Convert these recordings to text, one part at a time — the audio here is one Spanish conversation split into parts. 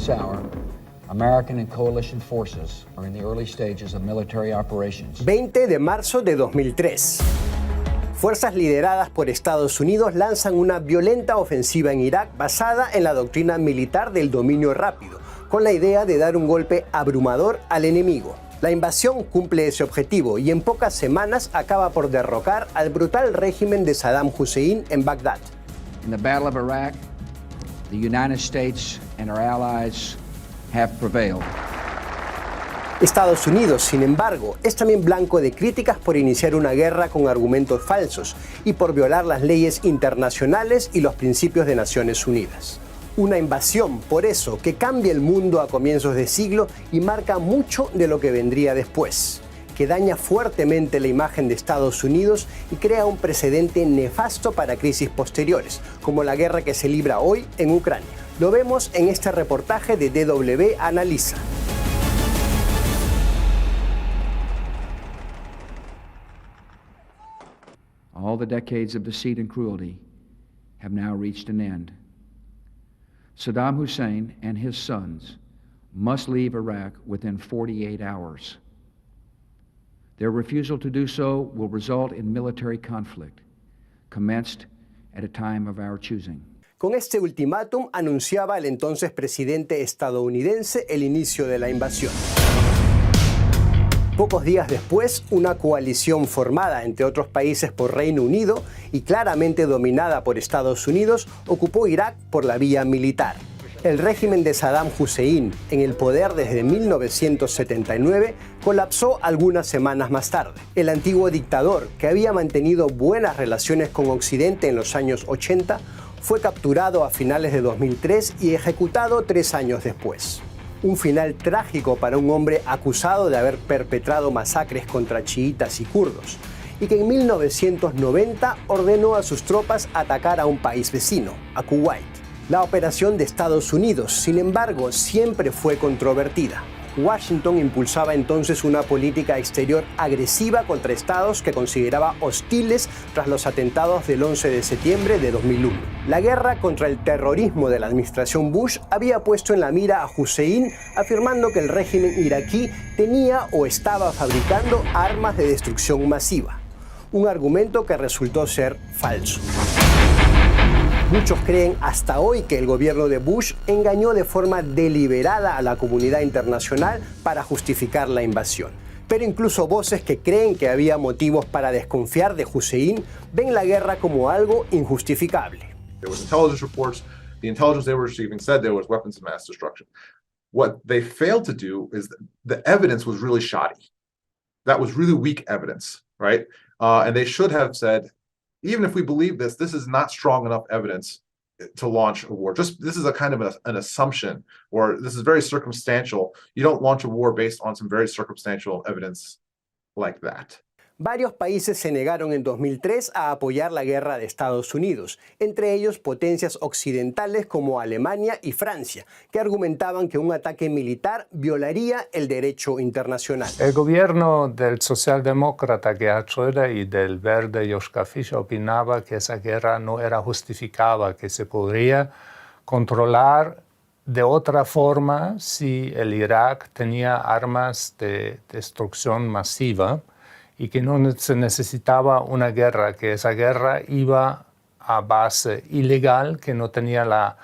this hour, American and coalition forces are in the early stages of military operations. 20 de marzo de 2003. Fuerzas lideradas por Estados Unidos lanzan una violenta ofensiva en Irak basada en la doctrina militar del dominio rápido, con la idea de dar un golpe abrumador al enemigo. La invasión cumple ese objetivo y en pocas semanas acaba por derrocar al brutal régimen de Saddam Hussein en Bagdad. In the Battle of Iraq, the United States and our allies have prevailed. Estados Unidos, sin embargo, es también blanco de críticas por iniciar una guerra con argumentos falsos y por violar las leyes internacionales y los principios de Naciones Unidas. Una invasión, por eso, que cambia el mundo a comienzos de siglo y marca mucho de lo que vendría después, que daña fuertemente la imagen de Estados Unidos y crea un precedente nefasto para crisis posteriores, como la guerra que se libra hoy en Ucrania. Lo vemos en este reportaje de DW Analiza. All the decades of deceit and cruelty have now reached an end. Saddam Hussein and his sons must leave Iraq within 48 hours. Their refusal to do so will result in military conflict, commenced at a time of our choosing. Con este ultimátum anunciaba el entonces presidente estadounidense el inicio de la invasión. Pocos días después, una coalición formada, entre otros países, por Reino Unido y claramente dominada por Estados Unidos, ocupó Irak por la vía militar. El régimen de Saddam Hussein, en el poder desde 1979, colapsó algunas semanas más tarde. El antiguo dictador, que había mantenido buenas relaciones con Occidente en los años 80, fue capturado a finales de 2003 y ejecutado 3 años después. Un final trágico para un hombre acusado de haber perpetrado masacres contra chiitas y kurdos, y que en 1990 ordenó a sus tropas atacar a un país vecino, a Kuwait. La operación de Estados Unidos, sin embargo, siempre fue controvertida. Washington impulsaba entonces una política exterior agresiva contra estados que consideraba hostiles tras los atentados del 11 de septiembre de 2001. La guerra contra el terrorismo de la administración Bush había puesto en la mira a Hussein, afirmando que el régimen iraquí tenía o estaba fabricando armas de destrucción masiva. Un argumento que resultó ser falso. Muchos creen hasta hoy que el gobierno de Bush engañó de forma deliberada a la comunidad internacional para justificar la invasión. Pero incluso voces que creen que había motivos para desconfiar de Hussein ven la guerra como algo injustificable. There was intelligence reports. The intelligence they were receiving said there was weapons of mass destruction. What they failed to do is the evidence was really shoddy. That was really weak evidence, right? And they should have said, even if we believe this, this is not strong enough evidence to launch a war. Just this is a kind of an assumption, or this is very circumstantial. You don't launch a war based on some very circumstantial evidence like that. Varios países se negaron en 2003 a apoyar la guerra de Estados Unidos, entre ellos potencias occidentales como Alemania y Francia, que argumentaban que un ataque militar violaría el derecho internacional. El gobierno del socialdemócrata Gerhard Schröder y del verde Joschka Fischer opinaba que esa guerra no era justificada, que se podría controlar de otra forma si el Irak tenía armas de destrucción masiva, y que no se necesitaba una guerra, que esa guerra iba a base ilegal, que no tenía la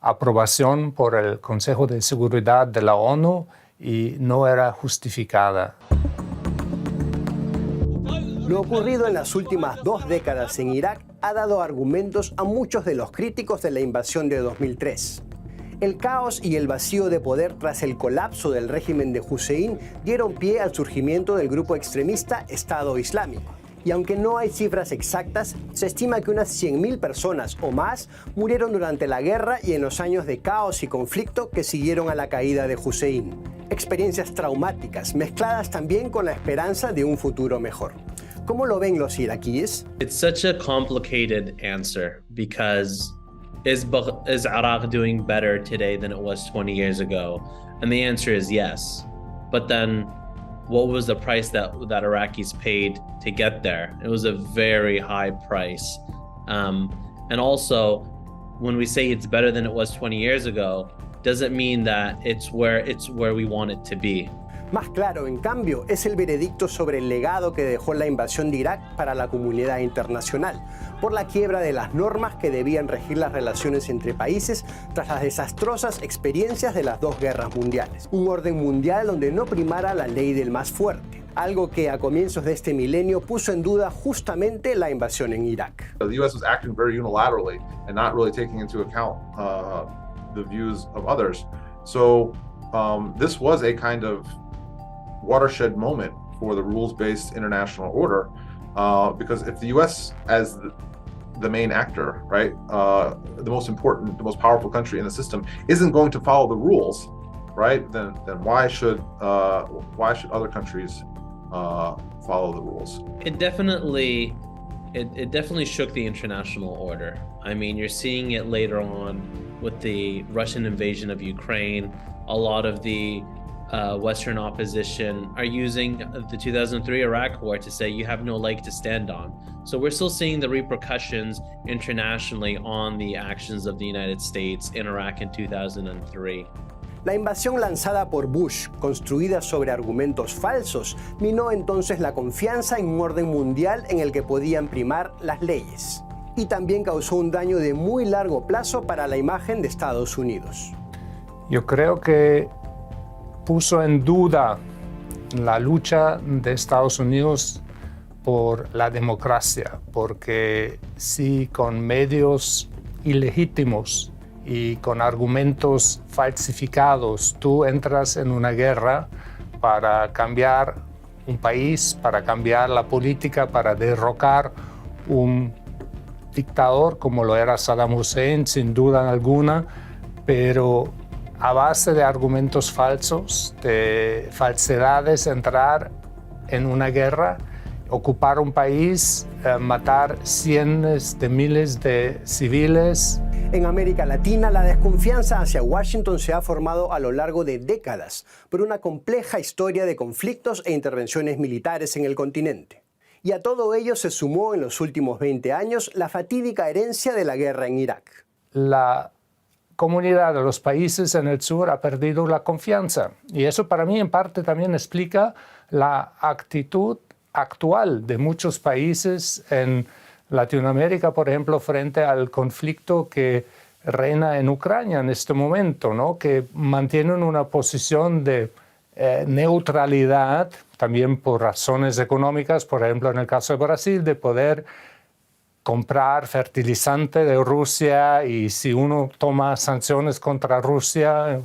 aprobación por el Consejo de Seguridad de la ONU y no era justificada. Lo ocurrido en las últimas 2 décadas en Irak ha dado argumentos a muchos de los críticos de la invasión de 2003. El caos y el vacío de poder tras el colapso del régimen de Hussein dieron pie al surgimiento del grupo extremista Estado Islámico. Y aunque no hay cifras exactas, se estima que unas 100.000 personas o más murieron durante la guerra y en los años de caos y conflicto que siguieron a la caída de Hussein. Experiencias traumáticas mezcladas también con la esperanza de un futuro mejor. ¿Cómo lo ven los iraquíes? It's such a complicated answer because is Iraq doing better today than it was 20 years ago? And the answer is yes. But then what was the price that Iraqis paid to get there? It was a very high price. And also, when we say it's better than it was 20 years ago, doesn't mean that it's where we want it to be. Más claro, en cambio, es el veredicto sobre el legado que dejó la invasión de Irak para la comunidad internacional, por la quiebra de las normas que debían regir las relaciones entre países tras las desastrosas experiencias de las dos guerras mundiales. Un orden mundial donde no primara la ley del más fuerte, algo que a comienzos de este milenio puso en duda justamente la invasión en Irak. The U.S. was acting very unilaterally and not really taking into account the views of others. So this was a kind of watershed moment for the rules-based international order, because if the U.S. as the main actor, right, the most important, the most powerful country in the system, isn't going to follow the rules, right, then why should other countries follow the rules? It definitely shook the international order. I mean, you're seeing it later on with the Russian invasion of Ukraine. A lot of the Western opposition are using the 2003 Iraq War to say you have no leg to stand on. So we're still seeing the repercussions internationally on the actions of the United States in Iraq in 2003. La invasión lanzada por Bush, construida sobre argumentos falsos, minó entonces la confianza en un orden mundial en el que podían primar las leyes. Y también causó un daño de muy largo plazo para la imagen de Estados Unidos. Yo creo que puso en duda la lucha de Estados Unidos por la democracia, porque si con medios ilegítimos y con argumentos falsificados tú entras en una guerra para cambiar un país, para cambiar la política, para derrocar un dictador como lo era Saddam Hussein, sin duda alguna, pero a base de argumentos falsos, de falsedades, entrar en una guerra, ocupar un país, matar cientos de miles de civiles. En América Latina, la desconfianza hacia Washington se ha formado a lo largo de décadas por una compleja historia de conflictos e intervenciones militares en el continente. Y a todo ello se sumó en los últimos 20 años la fatídica herencia de la guerra en Irak. La comunidad de los países en el sur ha perdido la confianza. Y eso para mí en parte también explica la actitud actual de muchos países en Latinoamérica, por ejemplo, frente al conflicto que reina en Ucrania en este momento, ¿no? Que mantienen una posición de neutralidad, también por razones económicas, por ejemplo, en el caso de Brasil, de poder comprar fertilizante de Rusia, y si uno toma sanciones contra Rusia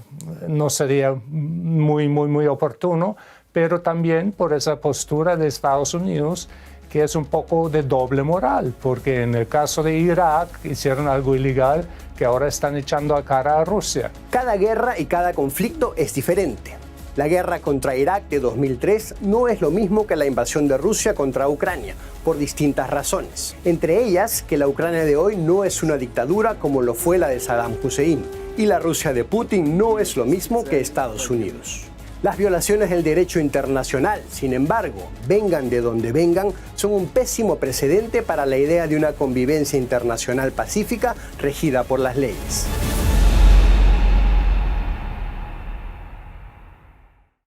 no sería muy oportuno, pero también por esa postura de Estados Unidos que es un poco de doble moral, porque en el caso de Irak hicieron algo ilegal que ahora están echando a cara a Rusia. Cada guerra y cada conflicto es diferente. La guerra contra Irak de 2003 no es lo mismo que la invasión de Rusia contra Ucrania, por distintas razones. Entre ellas, que la Ucrania de hoy no es una dictadura como lo fue la de Saddam Hussein, y la Rusia de Putin no es lo mismo que Estados Unidos. Las violaciones del derecho internacional, sin embargo, vengan de donde vengan, son un pésimo precedente para la idea de una convivencia internacional pacífica regida por las leyes.